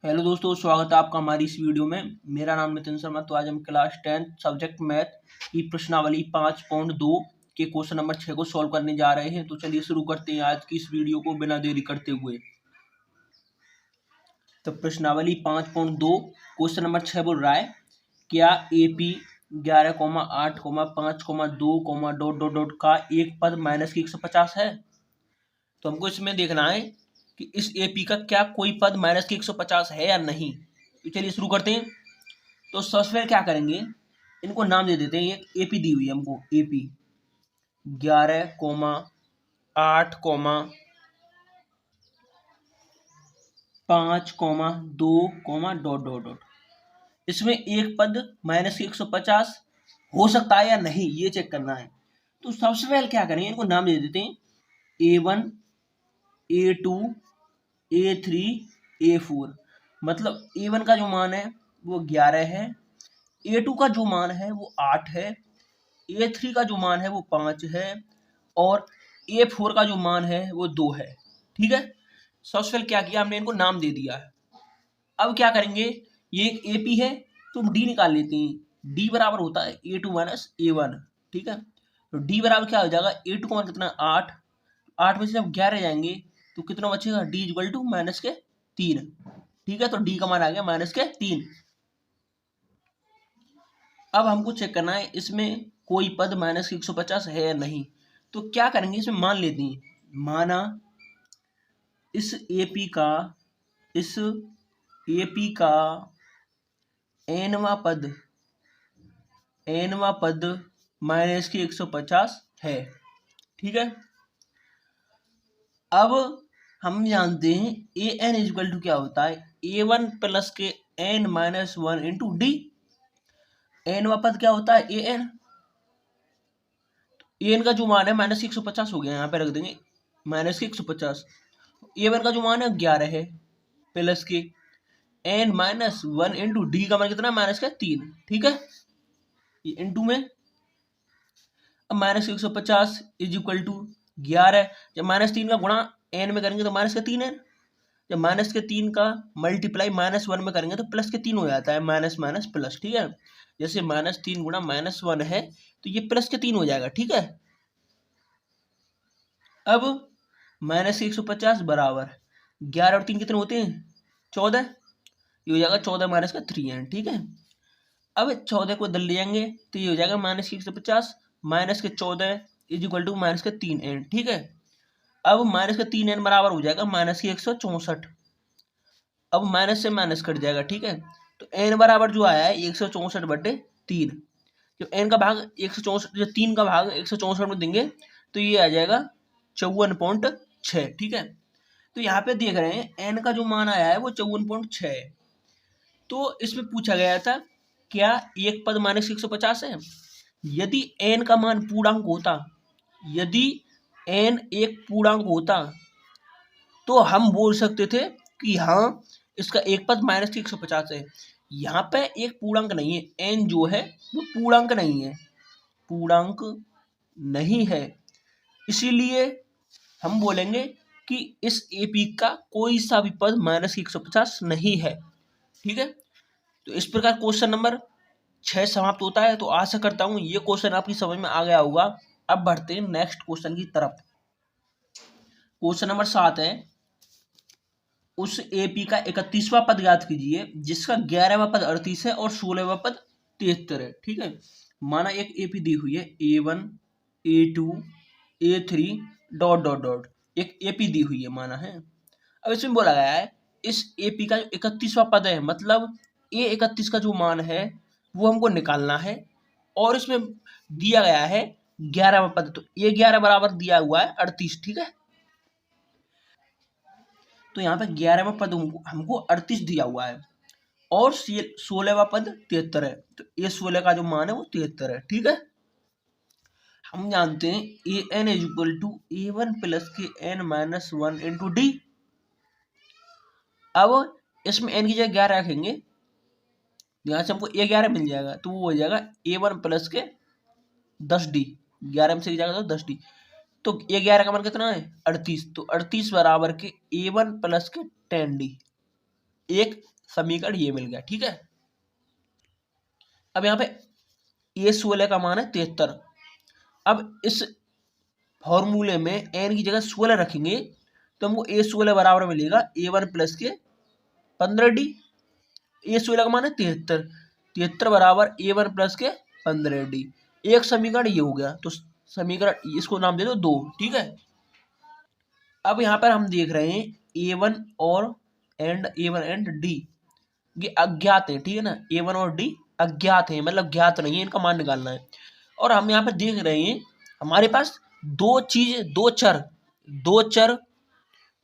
Hello दोस्तों, स्वागत है आपका हमारी इस वीडियो में। मेरा नाम नितिन शर्मा। तो आज हम क्लास 10 सब्जेक्ट मैथ की प्रश्नावली 5.2 के क्वेश्चन नंबर 6 को सॉल्व करने जा रहे हैं। तो चलिए शुरू करते हैं आज की इस वीडियो को बिना देरी करते हुए। तो प्रश्नावली 5.2 क्वेश्चन नंबर 6 बोल रहा है, क्या AP 11,8,5,2, डॉट डॉट डॉट का एक पद माइनस की 150 है। तो हमको इसमें देखना है कि इस AP का क्या कोई पद माइनस की 150 है या नहीं। तो चलिए शुरू करते हैं। तो सबसे पहले क्या करेंगे, इनको नाम दे देते हैं। एक AP दी हुई है हमको, AP 11,8,5,2, डॉट डॉट डॉट। इसमें एक पद माइनस की 150 हो सकता है या नहीं, ये चेक करना है। तो सबसे पहले क्या करेंगे, इनको नाम दे देते हैं A1, A2, A3, A4। मतलब A1 का जो मान है वो 11 है, A2 का जो मान है वो 8 है, A3 का जो मान है वो 5 है और A4 का जो मान है वो 2 है। ठीक है, सबसे पहले क्या किया हमने, इनको नाम दे दिया है। अब क्या करेंगे, ये एक AP है तो हम D निकाल लेते हैं। D बराबर होता है A2 माइनस A1। ठीक है, तो D बराबर क्या हो जाएगा, A2 का मान कितना, 8। 8 में से जब 11 जाएंगे तो कितना बचेगा, D इक्वल टू माइनस के 3। ठीक है, तो D का मान आ गया माइनस के 3। अब हमको चेक करना है इसमें कोई पद माइनस की 150 है या नहीं। तो क्या करेंगे, इसमें मान लेते हैं। माना इस AP का nवा पद माइनस की 150 है। ठीक है, अब हम जानते हैं AN इक्वल टू क्या होता है, A1 प्लस के N माइनस 1 इंटू डी। एनवा पद क्या होता है, AN का जो मान है माइनस की 150 हो गया, यहाँ पे रख देंगे माइनस की 150। A1 का जो मान है 11 है, प्लस के N माइनस 1 इंटू डी का मान कितना, माइनस का 3। ठीक है, ये इंटू में अब माइनस की 150 इज इक्वल टू 11। जब माइनस 3 का गुणा N में करेंगे तो माइनस का 3 है। जब माइनस के 3 का मल्टीप्लाई माइनस 1 में करेंगे तो प्लस के 3 हो जाता है, माइनस माइनस प्लस। ठीक है, जैसे माइनस 3 गुणा माइनस 1 है तो ये प्लस के 3 हो जाएगा। ठीक है, अब माइनस 150 बराबर 11 और 3 कितने होते हैं, 14। ये हो जाएगा 14 माइनस का 3n। ठीक है, अब 14 को इधर ले जाएंगे तो ये हो जाएगा माइनस की 150 माइनस के 14 इज इक्वल टू माइनस के 3n। ठीक है, अब माइनस का 3n बराबर हो जाएगा माइनस की 164। अब माइनस से माइनस कट जाएगा। ठीक है, तो n बराबर जो आया है 164/3। जब n का भाग 164, जो 3 का भाग 164 में देंगे तो ये आ जाएगा 54.6। ठीक है, तो यहाँ पे देख रहे हैं n का जो मान आया है वो 54.6 है। तो इसमें पूछा गया था क्या एक पद माइनस 150 है। यदि n का मान पूर्णांक होता, यदि n एक पूर्णांक होता तो हम बोल सकते थे कि हाँ इसका एक पद माइनस की 150 है। यहाँ पे एक पूर्णांक नहीं है, n जो है वो पूर्णांक नहीं है, पूर्णांक नहीं है, इसीलिए हम बोलेंगे कि इस AP का कोई सा भी पद माइनस की 150 नहीं है। ठीक है, तो इस प्रकार क्वेश्चन नंबर 6 समाप्त होता है। तो आशा करता हूँ ये क्वेश्चन आपकी समझ में आ गया होगा। अब बढ़ते हैं नेक्स्ट क्वेश्चन की तरफ। क्वेश्चन नंबर 7 है, उस AP का 31वां पद ज्ञात कीजिए जिसका 11वां पद 38 है और 16वां पद 73 है। ठीक है, माना एक AP दी हुई है A1, A2, A3 dot dot dot, एक AP दी हुई है माना है। अब इसमें बोला गया है इस AP का जो 31वां पद है, मतलब A31 का जो मान है वो हमको निकालना है और इसमें दिया गया है 11वां पद। तो A11 बराबर दिया हुआ है 38। ठीक है, तो यहाँ पे 11वां पद हमको 38 दिया हुआ है और 16वां पद 73 है। तो A16 का जो मान है वो 73 है। ठीक है, हम जानते हैं AN is equal to A1 plus के N माइनस 1 इंटू डी। अब इसमें n की जगह 11 रखेंगे, यहाँ से हमको A11 मिल जाएगा तो वो हो जाएगा A1 प्लस के 10D। 11 में से जाएगा तो 10D। तो A11 का मान कितना है, 38। तो 38 बराबर के A1 प्लस के 10D। एक समीकरण ये मिल गया। ठीक है, अब यहाँ पे ए 16 का मान है 73। अब इस फॉर्मूले में एन की जगह 16 रखेंगे तो हमको ए 16 बराबर मिलेगा A1 प्लस के 15D। ए 16 का मान है 73, 73 बराबर A1 प्लस के 15D। एक समीकरण ये हो गया, तो समीकरण इसको नाम दे दो 2। ठीक है, अब यहाँ पर हम देख रहे हैं A1 और A1 एंड D ये अज्ञात है। ठीक है ना, A1 और D अज्ञात है, मतलब ज्ञात नहीं है, इनका मान निकालना है। और हम यहाँ पर देख रहे हैं हमारे पास दो चर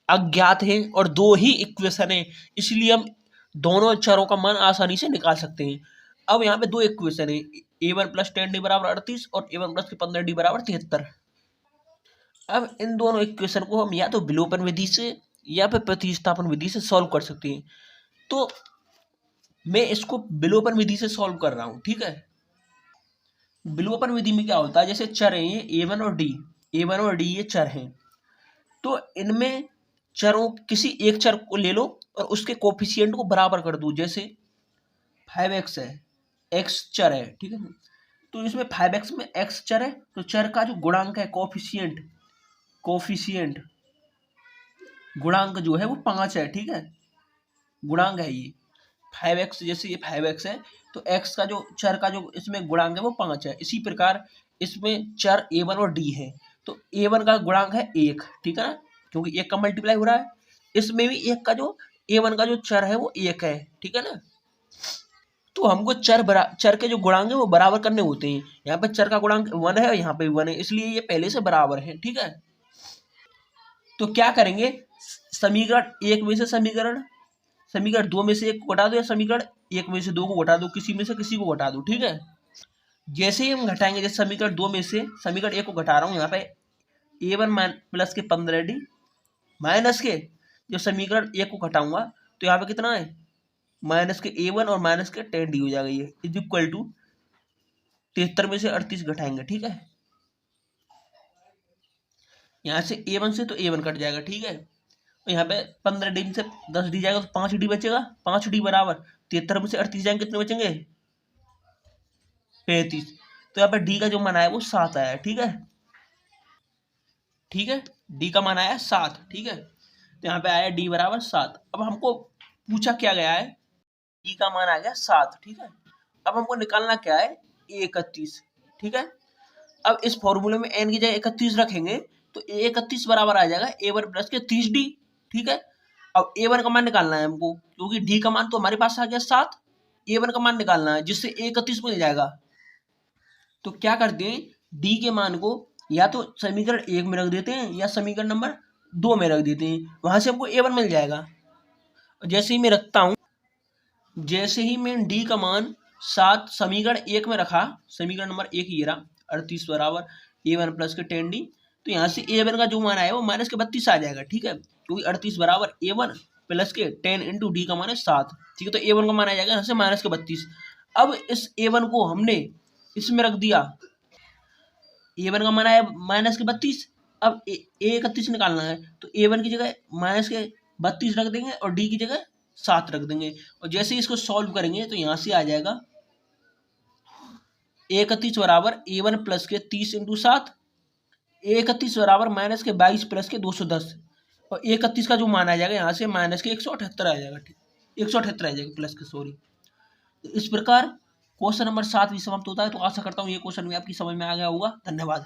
अज्ञात हैं और दो ही इक्वेशन है, इसलिए हम दोनों चरों का मान आसानी से निकाल सकते हैं। अब यहाँ पे दो इक्वेशन है, A1 प्लस 10D बराबर 38 और A1 प्लस 15D बराबर 73। अब इन दोनों इक्वेशन को हम या तो विलोपन विधि से या फिर प्रतिस्थापन विधि से सॉल्व कर सकते हैं। तो मैं इसको विलोपन विधि से सॉल्व कर रहा हूँ। ठीक है, विलोपन विधि में क्या होता है, जैसे चर हैं A1 और D ये चर हैं, तो इनमें चरों किसी एक चर को ले लो और उसके कोफिशिएंट को बराबर कर दो। जैसे 5x है, x चर है। ठीक है, तो इसमें 5x में x चर है, तो चर का जो गुणांक है कोफिशिएंट गुणांक जो है वो 5 है। ठीक है, गुणांक है ये 5x, जैसे ये 5x है तो x का जो चर का जो इसमें गुणांक है वो 5 है। इसी प्रकार इसमें चर A1 और D है, तो A1 का गुणांक है 1। ठीक है ना, क्योंकि 1 का मल्टीप्लाई हो रहा है। इसमें भी एक का जो A1 का जो चर है वो 1 है। ठीक है ना, तो हमको चर के जो गुणांक है वो बराबर करने होते हैं। यहाँ पे चर का गुणांक 1 है और यहाँ पे 1 है, इसलिए ये पहले से बराबर है। ठीक है, तो क्या करेंगे, समीकरण 1 में से समीकरण 2 में से 1 को घटा दो, या समीकरण 1 में से 2 को घटा दो, किसी में से किसी को घटा दो। ठीक है, जैसे ही हम घटाएंगे, जैसे समीकरण 2 में से समीकरण 1 को घटा रहा हूँ, यहाँ पे A1 प्लस के 15D माइनस के जो समीकरण 1 को घटाऊंगा तो यहाँ पे कितना है, माइनस के A1 और माइनस के 10D हो जाएगा। ये इज इक्वल टू 73 में से 38 घटाएंगे। ठीक है, यहाँ से A1 से तो A1 कट जाएगा। ठीक है, तो यहाँ पे 15D से 10D जाएगा तो 5D बचेगा। 5D बराबर 73 में से 38 जाएंगे, कितने बचेंगे 35। तो यहाँ पे D का जो मान आया वो 7 आया। ठीक है, D का मान आया 7। ठीक है, तो यहाँ पे आया D बराबर 7। अब हमको पूछा क्या गया है, D का मान आ गया 7। ठीक है, अब हमको निकालना क्या है, 31। ठीक है, अब इस फॉर्मूले में n की जगह 31 रखेंगे तो 31 बराबर आ जाएगा A1 प्लस के 30D। ठीक है, अब A1 का मान निकालना है हमको, क्योंकि D का मान तो हमारे पास आ गया 7, A1 का मान निकालना है जिससे 31 मिल जाएगा। तो क्या करते हैं, D के मान को या तो समीकरण 1 में रख देते हैं या समीकरण नंबर 2 में रख देते हैं, वहां से हमको A1 मिल जाएगा। जैसे ही मैं रखता हूं, जैसे ही मैं D का मान 7 समीकरण 1 में रखा, समीकरण नंबर 1 ये रहा 38 बराबर A1 प्लस के 10D, तो यहाँ से A1 का जो मान आया वो माइनस के 32 आ जाएगा। ठीक है, क्योंकि 38 बराबर A1 प्लस के 10 इंटू D का मान है 7। ठीक है, तो A1 का मान आ जाएगा यहाँ से माइनस के 32। अब इस A1 को हमने इसमें रख दिया, A1 का मान आया माइनस के 32। अब A31 निकालना है तो A1 की जगह माइनस के 32 रख देंगे और D की जगह 7 रख देंगे, और जैसे ही इसको सॉल्व करेंगे तो यहाँ से आ जाएगा 31 बराबर A1 प्लस के 30 इंटू 7, 31 बराबर माइनस के 22 प्लस के 210, और 31 का जो मान आ जाएगा यहाँ से माइनस के 178 आ जाएगा। ठीक, 178 आ जाएगा प्लस के, सॉरी। तो इस प्रकार क्वेश्चन नंबर 7 भी समाप्त होता है। तो आशा करता हूँ ये क्वेश्चन भी आपकी समझ में आ गया होगा। धन्यवाद।